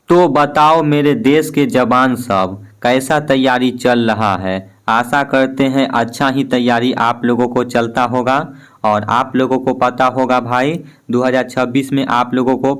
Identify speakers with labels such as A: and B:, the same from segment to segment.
A: तो बताओ मेरे देश के जवान सब, कैसा तैयारी चल रहा है। आशा करते हैं अच्छा ही तैयारी आप लोगों को चलता होगा। और आप लोगों को पता होगा भाई, 2026 में आप लोगों को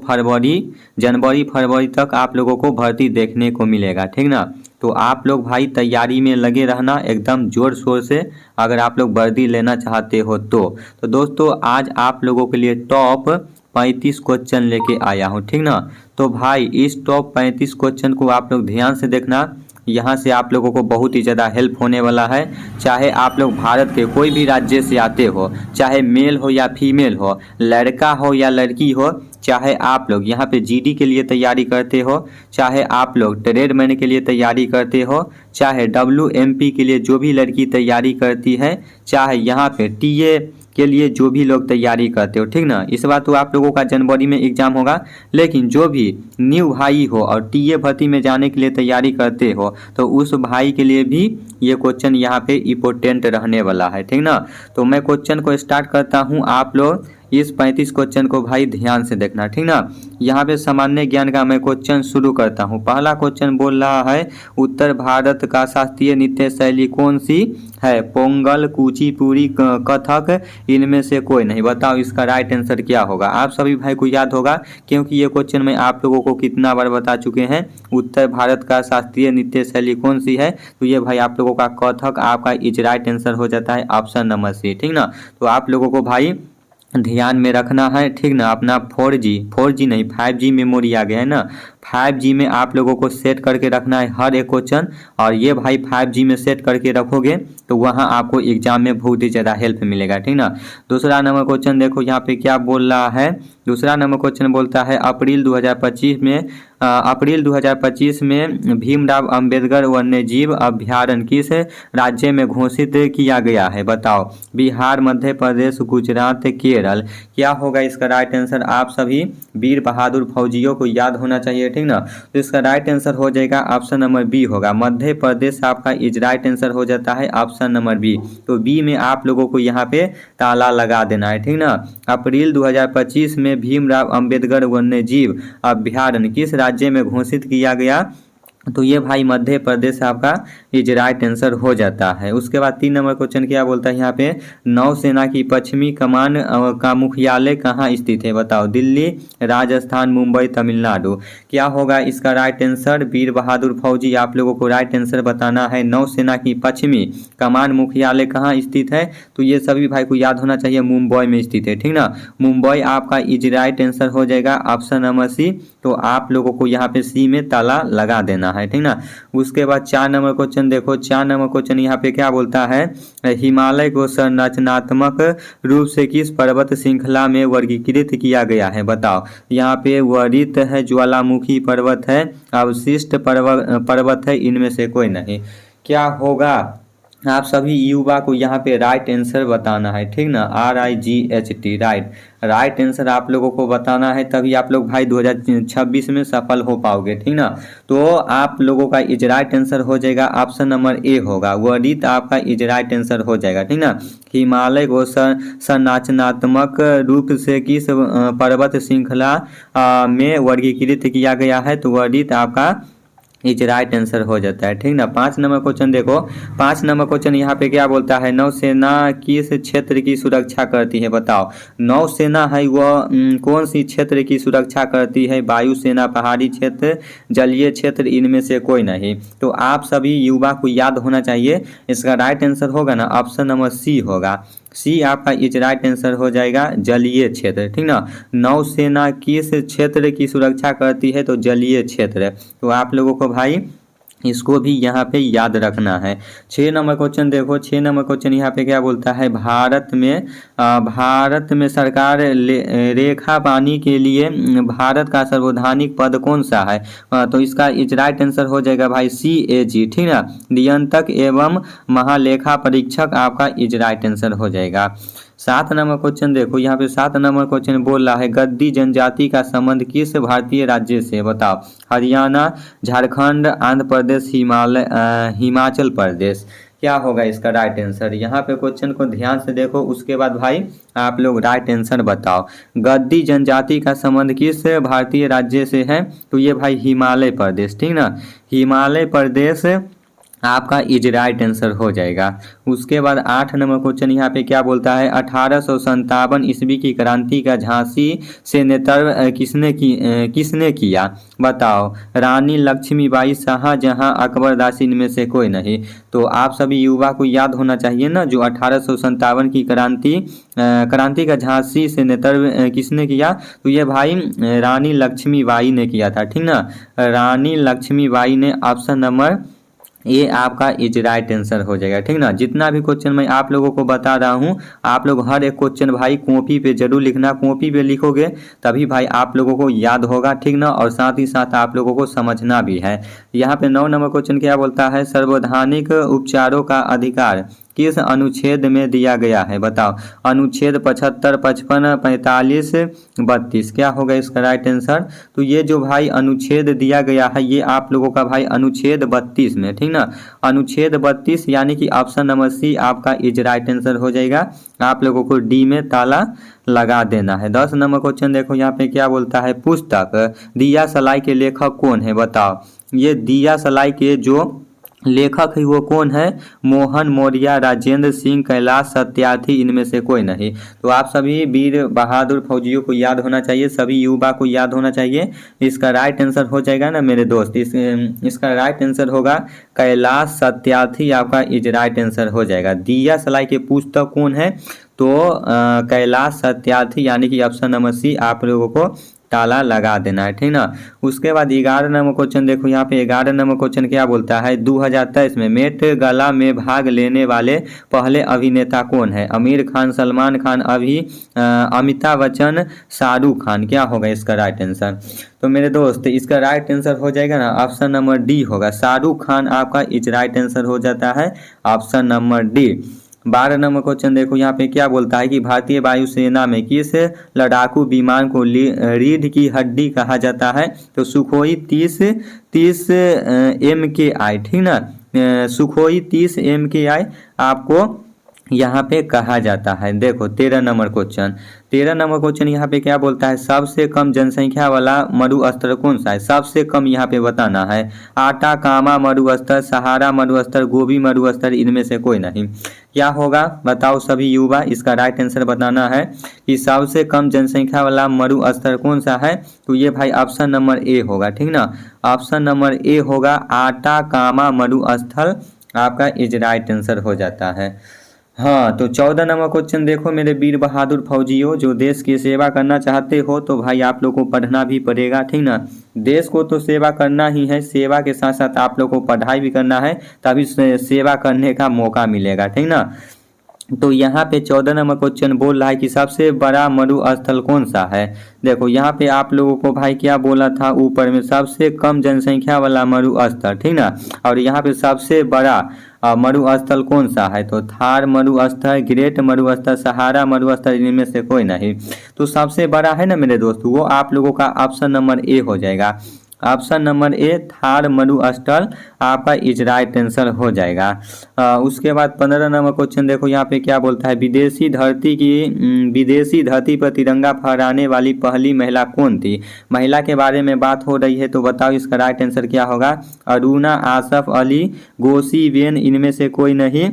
A: जनवरी फरवरी तक आप लोगों को भर्ती देखने को मिलेगा, ठीक ना। तो आप लोग भाई तैयारी में लगे रहना एकदम ज़ोर शोर से, अगर आप लोग वर्दी लेना चाहते हो तो दोस्तों आज आप लोगों के लिए टॉप 35 क्वेश्चन लेके आया हूँ, ठीक ना। तो भाई इस टॉप 35 क्वेश्चन को आप लोग ध्यान से देखना, यहाँ से आप लोगों को बहुत ही ज़्यादा हेल्प होने वाला है। चाहे आप लोग भारत के कोई भी राज्य से आते हो, चाहे मेल हो या फीमेल हो, लड़का हो या लड़की हो, चाहे आप लोग यहाँ पे जीडी के लिए तैयारी करते हो, चाहे आप लोग ट्रेडमैन के लिए तैयारी करते हो, चाहे डब्ल्यूएमपी के लिए जो भी लड़की तैयारी करती है, चाहे यहाँ पे टीए के लिए जो भी लोग तैयारी करते हो, ठीक ना। इस बार तो आप लोगों का जनवरी में एग्जाम होगा, लेकिन जो भी न्यू भाई हो और टीए भर्ती में जाने के लिए तैयारी करते हो, तो उस भाई के लिए भी ये क्वेश्चन यहाँ पे इम्पोर्टेंट रहने वाला है, ठीक ना। तो मैं क्वेश्चन को स्टार्ट करता हूँ, आप लोग इस 35 क्वेश्चन को भाई ध्यान से देखना, ठीक ना। यहाँ पे सामान्य ज्ञान का मैं क्वेश्चन शुरू करता हूँ। पहला क्वेश्चन बोल रहा है, उत्तर भारत का शास्त्रीय नृत्य शैली कौन सी है। पोंगल, कुचिपुड़ी, कथक, इनमें से कोई नहीं। बताओ इसका राइट आंसर क्या होगा। आप सभी भाई को याद होगा, क्योंकि ये क्वेश्चन मैं आप लोगों को कितना बार बता चुके हैं। उत्तर भारत का शास्त्रीय नृत्य शैली कौन सी है, तो ये भाई आप लोगों का कथक आपका इज राइट आंसर हो जाता है, ऑप्शन नंबर सी, ठीक ना। तो आप लोगों को भाई ध्यान में रखना है, ठीक ना। अपना 4G नहीं 5G मेमोरी आ गया है ना, 5G में आप लोगों को सेट करके रखना है हर एक क्वेश्चन। और ये भाई 5G में सेट करके रखोगे तो वहाँ आपको एग्जाम में बहुत ही ज़्यादा हेल्प मिलेगा, ठीक ना। दूसरा नंबर क्वेश्चन देखो यहाँ पे क्या बोल रहा है। दूसरा नंबर क्वेश्चन बोलता है, अप्रैल 2025 में भीमराव अंबेडकर वन्यजीव अभ्यारण्य किस राज्य में घोषित किया गया है। बताओ, बिहार, मध्य प्रदेश, गुजरात, केरल। क्या होगा इसका राइट आंसर। आप सभी वीर बहादुर फौजियों को याद होना चाहिए, ठीक ना। तो इसका राइट आंसर हो जाएगा ऑप्शन नंबर बी होगा, मध्य प्रदेश आपका इज राइट आंसर हो जाता है, ऑप्शन नंबर बी। तो बी में आप लोगों को यहाँ पे ताला लगा देना है, ठीक ना। अप्रैल 2025 में भीमराव अंबेडकर वन्यजीव अभ्यारण्य किस राज्य में घोषित किया गया, तो ये भाई मध्य प्रदेश आपका इज राइट आंसर हो जाता है। उसके बाद 3 नंबर क्वेश्चन क्या बोलता है यहाँ पे, नौसेना की पश्चिमी कमान का मुख्यालय कहाँ स्थित है। बताओ, दिल्ली, राजस्थान, मुंबई, तमिलनाडु। क्या होगा इसका राइट आंसर। वीर बहादुर फौजी आप लोगों को राइट आंसर बताना है। नौसेना की पश्चिमी कमान मुख्यालय कहाँ स्थित है, तो ये सभी भाई को याद होना चाहिए, मुंबई में स्थित है, ठीक ना। मुंबई आपका इज राइट आंसर हो जाएगा, ऑप्शन नंबर सी। तो आप लोगों को यहाँ पे सी में ताला लगा देना है, ठीक ना। उसके बाद 4 नंबर क्वेश्चन देखो। 4 नंबर क्वेश्चन यहाँ पे क्या बोलता है, हिमालय को संरचनात्मक रूप से किस पर्वत श्रृंखला में वर्गीकृत किया गया है। बताओ, यहाँ पे वरित है, ज्वालामुखी पर्वत है, अवशिष्ट पर्वत है, इनमें से कोई नहीं। क्या होगा, आप सभी युवा को यहाँ पे राइट आंसर बताना है, ठीक ना। RIGHT राइट आंसर आप लोगों को बताना है, तभी आप लोग भाई 2026 में सफल हो पाओगे, ठीक ना। तो आप लोगों का इज राइट आंसर हो जाएगा, ऑप्शन नंबर ए होगा, वरित आपका इज राइट आंसर हो जाएगा, ठीक ना। हिमालय को संरचनात्मक रूप से किस पर्वत श्रृंखला में वर्गीकृत किया गया है, तो वरित आपका इज राइट आंसर हो जाता है, ठीक ना। 5 नंबर क्वेश्चन देखो। 5 नंबर क्वेश्चन यहाँ पे क्या बोलता है, नौसेना किस क्षेत्र की सुरक्षा करती है। बताओ, नौसेना है वह कौन सी क्षेत्र की सुरक्षा करती है। वायुसेना, पहाड़ी क्षेत्र, जलीय क्षेत्र, इनमें से कोई नहीं। तो आप सभी युवा को याद होना चाहिए, इसका राइट आंसर होगा ना, ऑप्शन नंबर सी होगा। सी आपका इज राइट आंसर हो जाएगा, जलीय क्षेत्र, ठीक ना। नौसेना किस क्षेत्र की सुरक्षा करती है, तो जलीय क्षेत्र। तो आप लोगों को भाई इसको भी यहाँ पे याद रखना है। 6 नंबर क्वेश्चन देखो। 6 नंबर क्वेश्चन यहाँ पे क्या बोलता है, भारत में सरकार रेखा पानी के लिए भारत का सर्वोधानिक पद कौन सा है। तो इसका इज राइट आंसर हो जाएगा भाई CAG, ठीक ना। नियंत्रक एवं महालेखा परीक्षक आपका इज राइट आंसर हो जाएगा। 7 नंबर क्वेश्चन देखो। यहाँ पे 7 नंबर क्वेश्चन बोल रहा है, गद्दी जनजाति का संबंध किस भारतीय राज्य से। बताओ, हरियाणा, झारखंड, आंध्र प्रदेश, हिमाचल प्रदेश। क्या होगा इसका राइट आंसर। यहाँ पे क्वेश्चन को ध्यान से देखो, उसके बाद भाई आप लोग राइट आंसर बताओ। गद्दी जनजाति का संबंध किस भारतीय राज्य से है, तो ये भाई हिमालय प्रदेश, ठीक ना, हिमालय प्रदेश आपका इज राइट आंसर हो जाएगा। उसके बाद 8 नंबर क्वेश्चन यहाँ पे क्या बोलता है, 1857 ईस्वी की क्रांति का झांसी से नेतृत्व किसने किया, बताओ। रानी लक्ष्मीबाई, शाहजहां, अकबर, दास, इनमें से कोई नहीं। तो आप सभी युवा को याद होना चाहिए ना, जो 1857 की क्रांति का झांसी से नेतृत्व किसने किया, तो ये भाई रानी लक्ष्मीबाई ने किया था, ठीक ना, रानी लक्ष्मीबाई ने। ऑप्शन नंबर ये आपका इज राइट आंसर हो जाएगा, ठीक ना। जितना भी क्वेश्चन मैं आप लोगों को बता रहा हूँ, आप लोग हर एक क्वेश्चन भाई कॉपी पे जरूर लिखना, कॉपी पे लिखोगे तभी भाई आप लोगों को याद होगा, ठीक ना, और साथ ही साथ आप लोगों को समझना भी है। यहाँ पे 9 नंबर क्वेश्चन क्या बोलता है, सार्वधानिक उपचारों का अधिकार किस अनुच्छेद में दिया गया है, बताओ। अनुच्छेद 75, 55, 45, 32, क्या होगा इसका राइट आंसर। तो ये जो भाई अनुच्छेद दिया गया है ये आप लोगों का भाई अनुच्छेद 32 में, ठीक ना, अनुच्छेद 32 यानी कि ऑप्शन नंबर सी आपका इज राइट आंसर हो जाएगा। आप लोगों को डी में ताला लगा देना है। 10 नंबर क्वेश्चन देखो यहाँ पे क्या बोलता है, पुस्तक दिया सलाई के लेखक कौन है, बताओ। ये दिया सलाई के जो लेखक है वो कौन है, मोहन मौर्य, राजेंद्र सिंह, कैलाश सत्यार्थी, इनमें से कोई नहीं। तो आप सभी वीर बहादुर फौजियों को याद होना चाहिए, सभी युवा को याद होना चाहिए। इसका राइट आंसर हो जाएगा ना मेरे दोस्त, इसका राइट आंसर होगा कैलाश सत्यार्थी, आपका इज राइट आंसर हो जाएगा। दिया सलाई के पुस्तक कौन है, तो कैलाश सत्यार्थी, यानी कि ऑप्शन नंबर सी आप लोगों को ताला लगा देना है, ठीक ना। उसके बाद 11 नंबर क्वेश्चन देखो यहाँ पे 11 नंबर क्वेश्चन क्या बोलता है, 2023 में मेट गाला में भाग लेने वाले पहले अभिनेता कौन है, आमिर खान, सलमान खान, अमिताभ बच्चन, शाहरुख खान, क्या होगा इसका राइट आंसर। तो मेरे दोस्त इसका राइट आंसर हो जाएगा ना, ऑप्शन नंबर डी होगा, शाहरुख खान आपका इज राइट आंसर हो जाता है, option number D. 12 number question देखो यहाँ पे क्या बोलता है कि भारतीय वायुसेना में किस लड़ाकू विमान को रीढ़ की हड्डी कहा जाता है, तो सुखोई 30 MKI, ठीक ना, सुखोई 30 MKI आपको यहाँ पे कहा जाता है। देखो 13 नंबर क्वेश्चन यहाँ पे क्या बोलता है, सबसे कम जनसंख्या वाला मरुस्थल कौन सा है, सबसे कम यहाँ पे बताना है। आटाकामा मरुस्थल, सहारा मरुस्थल, गोबी मरुस्थल, इनमें से कोई नहीं। क्या होगा बताओ सभी युवा, इसका राइट आंसर बताना है कि सबसे कम जनसंख्या वाला मरुस्थल कौन सा है, तो ये भाई ऑप्शन नंबर ए होगा, ठीक ना, ऑप्शन नंबर ए होगा, आटाकामा मरुस्थल आपका इज राइट आंसर हो जाता है। हाँ, तो 14 नंबर क्वेश्चन देखो मेरे वीर बहादुर फौजियों, जो देश की सेवा करना चाहते हो तो भाई आप लोग को पढ़ना भी पड़ेगा, ठीक ना। देश को तो सेवा करना ही है, सेवा के साथ साथ आप लोग को पढ़ाई भी करना है, तभी सेवा करने का मौका मिलेगा, ठीक ना। तो यहाँ पे 14 नंबर क्वेश्चन बोल रहा है कि सबसे बड़ा मरुस्थल कौन सा है। देखो यहाँ पे आप लोगों को भाई क्या बोला था ऊपर में, सबसे कम जनसंख्या वाला मरुस्थल, ठीक ना, और यहाँ पे सबसे बड़ा मरुस्थल कौन सा है, तो थार मरुस्थल, ग्रेट मरुस्थल, सहारा मरुस्थल, इनमें से कोई नहीं। तो सबसे बड़ा है ना मेरे दोस्त, वो आप लोगों का ऑप्शन नंबर ए हो जाएगा, ऑप्शन नंबर ए, थार मरुस्थल आपका इज राइट आंसर हो जाएगा। उसके बाद 15 नंबर क्वेश्चन देखो यहाँ पे क्या बोलता है, विदेशी धरती पर तिरंगा फहराने वाली पहली महिला कौन थी। महिला के बारे में बात हो रही है, तो बताओ इसका राइट आंसर क्या होगा। अरुणा, आसफ अली, गोसी बेन, इनमें से कोई नहीं।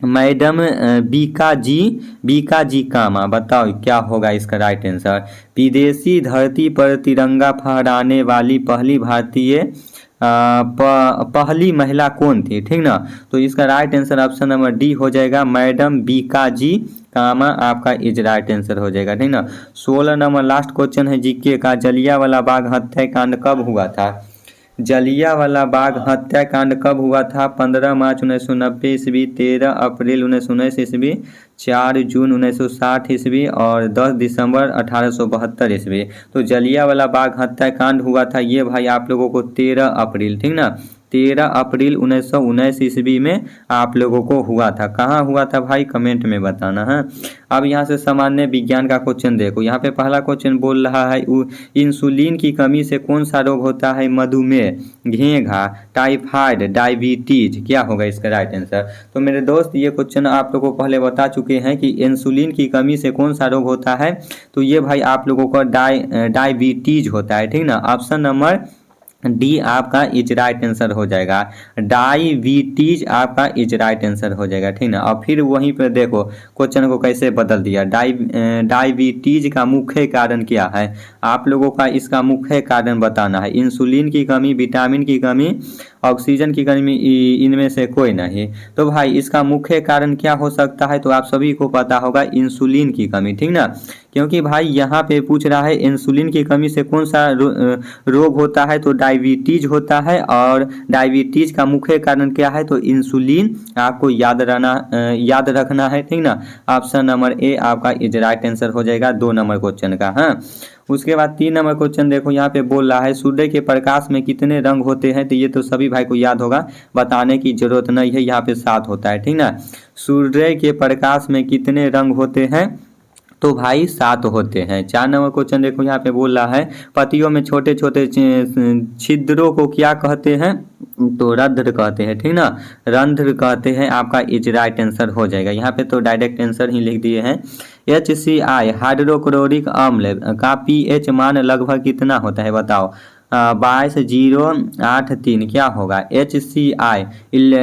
A: मैडम बीका जी कामा, बताओ क्या होगा इसका राइट आंसर। विदेशी धरती पर तिरंगा फहराने वाली पहली भारतीय पहली महिला कौन थी, ठीक ना। तो इसका right answer option number D हो जाएगा, मैडम बीका जी कामा आपका इज राइट आंसर हो जाएगा, ठीक ना। 16 नंबर लास्ट क्वेश्चन है जीके का, जलियांवाला बाग हत्याकांड कब हुआ था। जलियांवाला बाग हत्याकांड कब हुआ था, 15 मार्च 1990 ईस्वी, 13 अप्रैल 1919 ईस्वी, 4 जून 1960 ईस्वी और 10 दिसंबर 1872 ईस्वी। तो जलियांवाला बाग हत्याकांड हुआ था ये भाई आप लोगों को 13 अप्रैल, ठीक ना, 13 अप्रैल 1919 ईस्वी में आप लोगों को हुआ था। कहाँ हुआ था भाई, कमेंट में बताना है। अब यहाँ से सामान्य विज्ञान का क्वेश्चन देखो, यहाँ पे पहला क्वेश्चन बोल रहा है इंसुलिन की कमी से कौन सा रोग होता है, मधुमेह, घेंघा, टाइफाइड, डायबिटीज, क्या होगा इसका राइट आंसर। तो मेरे दोस्त ये क्वेश्चन आप लोगों को पहले बता चुके हैं कि इंसुलिन की कमी से कौन सा रोग होता है, तो ये भाई आप लोगों को डायबिटीज होता है, ठीक ना। ऑप्शन नंबर डी आपका इज राइट आंसर हो जाएगा, डायबिटीज आपका इज राइट आंसर हो जाएगा, ठीक ना। और फिर वहीं पर देखो क्वेश्चन को कैसे बदल दिया, डायबिटीज का मुख्य कारण क्या है, आप लोगों का इसका मुख्य कारण बताना है। इंसुलिन की कमी, विटामिन की कमी, ऑक्सीजन की कमी, इनमें से कोई नहीं। तो भाई इसका मुख्य कारण क्या हो सकता है, तो आप सभी को पता होगा इंसुलिन की कमी, ठीक ना। क्योंकि भाई यहाँ पे पूछ रहा है इंसुलिन की कमी से कौन सा रोग होता है, तो डायबिटीज होता है। और डायबिटीज का मुख्य कारण क्या है, तो इंसुलिन आपको याद रखना है, ठीक ना। ऑप्शन नंबर ए आपका इज राइट आंसर हो जाएगा 2 नंबर क्वेश्चन का। हाँ, उसके बाद 3 नंबर क्वेश्चन देखो, यहाँ पे बोल रहा है सूर्य के प्रकाश में कितने रंग होते हैं, तो ये तो सभी भाई को याद होगा, बताने की जरूरत नहीं है, यहाँ पे 7 होता है, ठीक ना। सूर्य के प्रकाश में कितने रंग होते हैं, तो भाई 7 होते हैं। 4 नंबर क्वेश्चन देखो, यहाँ पे बोल रहा है पत्तियों में छोटे छोटे छिद्रों को क्या कहते हैं, तो रंध्र कहते हैं, ठीक ना, रंध्र कहते हैं, आपका इज राइट आंसर हो जाएगा। यहाँ पे तो डायरेक्ट आंसर ही लिख दिए हैं। HCl हाइड्रोक्लोरिक अम्ल का pH मान लगभग कितना होता है, बताओ। 22.083 क्या होगा, HCl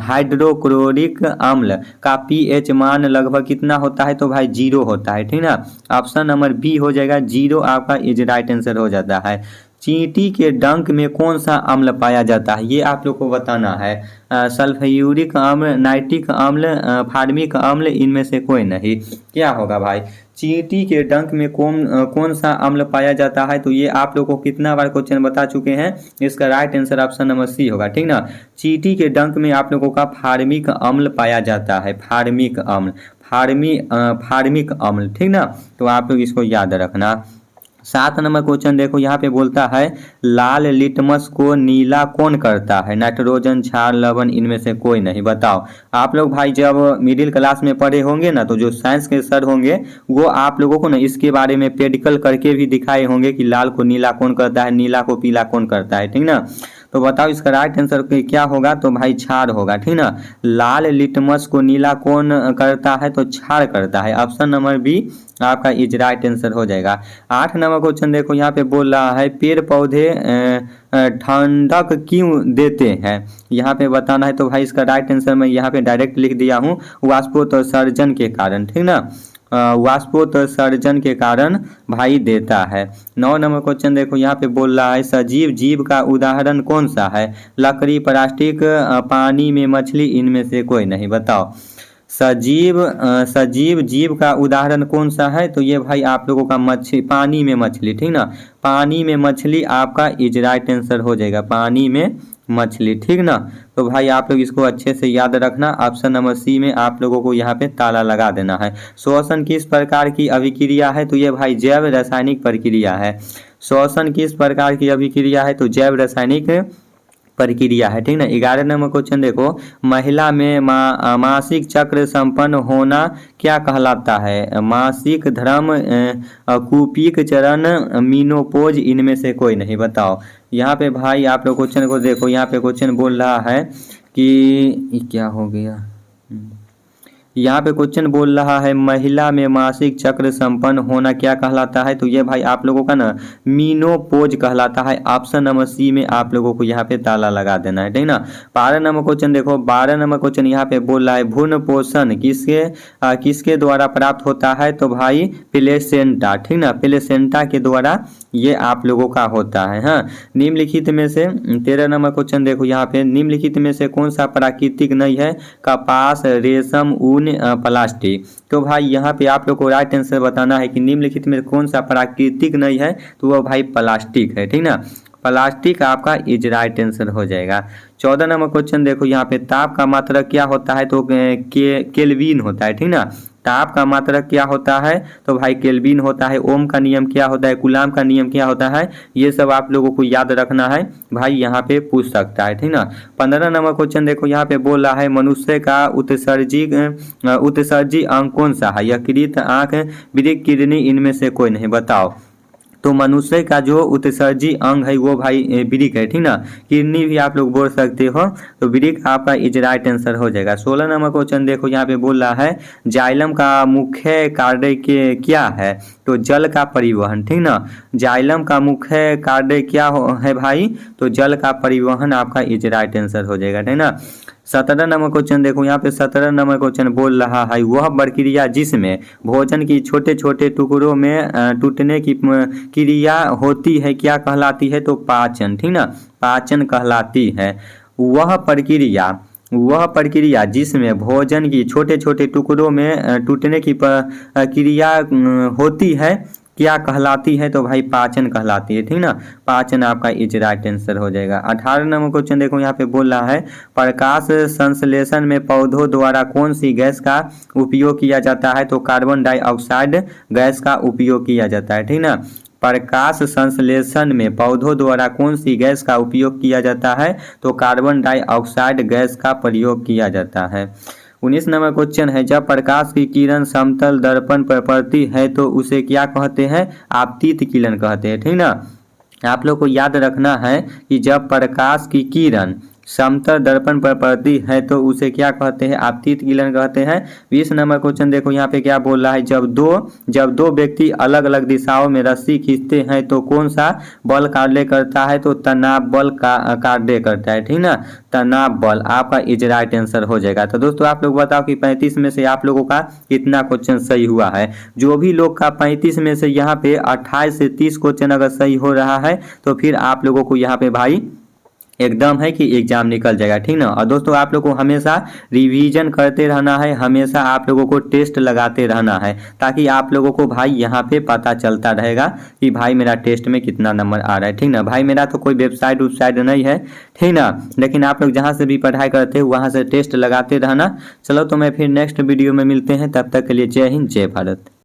A: हाइड्रोक्लोरिक अम्ल का pH मान लगभग कितना होता है, तो भाई 0 होता है, ठीक ना। ऑप्शन नंबर बी हो जाएगा 0 आपका इज राइट आंसर हो जाता है। चींटी के डंक में कौन सा अम्ल पाया जाता है, ये आप लोग को बताना है। सल्फ्यूरिक अम्ल, नाइट्रिक अम्ल, फार्मिक अम्ल, इनमें से कोई नहीं। क्या होगा भाई, चींटी के डंक में कौन सा अम्ल पाया जाता है, तो ये आप लोग को कितना बार क्वेश्चन बता चुके हैं, इसका right answer option number C होगा, ठीक ना। चींटी के डंक में आप लोगों का फार्मिक अम्ल पाया जाता है, फार्मिक अम्ल, फार्मिक अम्ल, ठीक ना। तो आप लोग इसको याद रखना। 7 नंबर क्वेश्चन देखो, यहाँ पे बोलता है लाल लिटमस को नीला कौन करता है, नाइट्रोजन, क्षार, लवण, इनमें से कोई नहीं। बताओ आप लोग भाई जब मिडिल क्लास में पढ़े होंगे ना, तो जो साइंस के सर होंगे वो आप लोगों को ना इसके बारे में प्रैक्टिकल करके भी दिखाए होंगे कि लाल को नीला कौन करता है, नीला को पीला कौन करता है, ठीक ना। तो बताओ इसका राइट आंसर क्या होगा, तो भाई क्षार होगा, ठीक ना। लाल लिटमस को नीला कौन करता है, तो क्षार करता है। ऑप्शन नंबर बी आपका इज राइट आंसर हो जाएगा। 8 नंबर क्वेश्चन देखो, यहाँ पे बोल रहा है पेड़ पौधे ठंडक क्यों देते हैं, यहाँ पे बताना है। तो भाई इसका राइट आंसर मैं यहाँ पे डायरेक्ट लिख दिया हूँ, वाष्पोत्सर्जन के कारण, ठीक ना, वाष्पोत्सर्जन के कारण भाई देता है। 9 नंबर क्वेश्चन देखो, यहाँ पे बोल रहा है सजीव जीव का उदाहरण कौन सा है, लकड़ी, प्लास्टिक, पानी में मछली, इनमें से कोई नहीं। बताओ सजीव जीव का उदाहरण कौन सा है, तो ये भाई आप लोगों का मछली, पानी में मछली, ठीक ना, पानी में मछली आपका इज राइट आंसर हो जाएगा, पानी में मछली, ठीक ना। तो भाई आप लोग इसको अच्छे से याद रखना। ऑप्शन नंबर सी में आप लोगों को यहाँ पे ताला लगा देना है। श्वसन किस प्रकार की अभिक्रिया है, तो ये भाई जैव रासायनिक प्रक्रिया है। श्वसन किस प्रकार की अभिक्रिया है, तो जैव रासायनिक प्रक्रिया है, ठीक ना। 11 नंबर क्वेश्चन देखो, महिला में मासिक चक्र संपन्न होना क्या कहलाता है, मासिक धर्म, कूपिक चरण, मीनोपोज, इनमें से कोई नहीं। बताओ यहाँ पे भाई आप लोग क्वेश्चन को देखो, यहाँ पे क्वेश्चन बोल रहा है कि क्या हो गया, यहाँ पे क्वेश्चन बोल रहा है महिला में मासिक चक्र संपन्न होना क्या कहलाता है, तो ये भाई आप लोगों का ना मीनोपोज कहलाता है। ऑप्शन नंबर सी में आप लोगों को यहाँ पे ताला लगा देना है, ठीक ना। 12 नंबर क्वेश्चन देखो, 12 नंबर क्वेश्चन यहाँ पे बोल रहा है भ्रूण पोषण किसके द्वारा प्राप्त होता है, तो भाई प्लेसेंटा, ठीक ना, प्लेसेंटा के द्वारा ये आप लोगों का होता है। हाँ, निम्नलिखित में से 13 नंबर क्वेश्चन देखो, यहाँ पे निम्नलिखित में से कौन सा प्राकृतिक नहीं है, कपास, रेशम, ऊन, प्लास्टिक। तो भाई यहाँ पे आप लोग को राइट आंसर बताना है कि निम्नलिखित में कौन सा प्राकृतिक नहीं है, तो वह भाई प्लास्टिक है, ठीक ना, प्लास्टिक आपका इज राइट आंसर हो जाएगा। 14 नंबर क्वेश्चन देखो, यहाँ पे ताप का मात्रक क्या होता है, तो केल्विन होता है, ठीक ना, ताप का मात्रक क्या होता है, तो भाई केल्विन होता है। ओम का नियम क्या होता है, कूलाम का नियम क्या होता है, ये सब आप लोगों को याद रखना है भाई, यहाँ पे पूछ सकता है, ठीक ना। 15 नंबर क्वेश्चन देखो यहाँ पे बोल रहा है मनुष्य का उत्सर्जी अंग कौन सा है, यकृत, आंख, वृक्क, किडनी, इनमें से कोई नहीं, बताओ। तो मनुष्य का जो उत्सर्जी अंग है वो भाई वृक्क है, ठीक ना। किडनी भी आप लोग बोल सकते हो, तो वृक्क आपका इज राइट आंसर हो जाएगा। 16 नंबर क्वेश्चन देखो यहाँ पे बोल रहा है जाइलम का मुख्य कार्य के क्या है, तो जल का परिवहन, ठीक ना। जाइलम का मुख्य कार्य क्या है भाई, तो जल का परिवहन आपका इज राइट आंसर हो जाएगा, ठीक ना। 17 नंबर क्वेश्चन देखो यहाँ पे 17 नंबर क्वेश्चन बोल रहा है वह प्रक्रिया जिसमें भोजन की छोटे छोटे टुकड़ों में टूटने की क्रिया होती है क्या कहलाती है, तो पाचन, ठीक ना, पाचन कहलाती है। वह प्रक्रिया जिसमें भोजन की छोटे छोटे टुकड़ों में टूटने की क्रिया होती है क्या कहलाती है, तो भाई पाचन कहलाती है, ठीक ना। पाचन आपका इज राइट आंसर हो जाएगा। 18 नंबर क्वेश्चन देखो यहाँ पे बोल रहा है प्रकाश संश्लेषण में पौधों द्वारा कौन सी गैस का उपयोग किया जाता है, तो कार्बन डाइऑक्साइड गैस का उपयोग किया जाता है, ठीक ना। प्रकाश संश्लेषण में पौधों द्वारा कौन सी गैस का उपयोग किया जाता है, तो कार्बन डाइऑक्साइड गैस का प्रयोग किया जाता है। 19 नंबर क्वेश्चन है जब प्रकाश की किरण समतल दर्पण पर पड़ती है तो उसे क्या कहते हैं, आपतित किरण कहते हैं, ठीक ना। आप लोग को याद रखना है कि जब प्रकाश की किरण समतल दर्पण पर पड़ती है तो उसे क्या कहते हैं, आपतित किरण कहते हैं। 20 नंबर क्वेश्चन देखो यहाँ पे क्या बोल रहा है जब दो व्यक्ति अलग अलग दिशाओं में रस्सी खींचते हैं तो कौन सा बल कार्य करता है, तो तनाव बल का कार्य करता है, ठीक ना। तनाव बल आपका इज राइट आंसर हो जाएगा। तो दोस्तों आप लोग बताओ कि 35 में से आप लोगों का कितना क्वेश्चन सही हुआ है। जो भी लोग का 35 में से यहाँ पे 28 से 30 क्वेश्चन अगर सही हो रहा है तो फिर आप लोगों को यहाँ पे भाई एकदम है कि एग्जाम निकल जाएगा, ठीक ना। और दोस्तों आप लोग को हमेशा रिवीजन करते रहना है, हमेशा आप लोगों को टेस्ट लगाते रहना है, ताकि आप लोगों को भाई यहाँ पे पता चलता रहेगा कि भाई मेरा टेस्ट में कितना नंबर आ रहा है, ठीक ना। भाई मेरा तो कोई वेबसाइट नहीं है, ठीक ना, लेकिन आप लोग जहाँ से भी पढ़ाई करते हैं वहाँ से टेस्ट लगाते रहना। चलो तो मैं फिर नेक्स्ट वीडियो में मिलते हैं, तब तक के लिए जय हिंद जय भारत।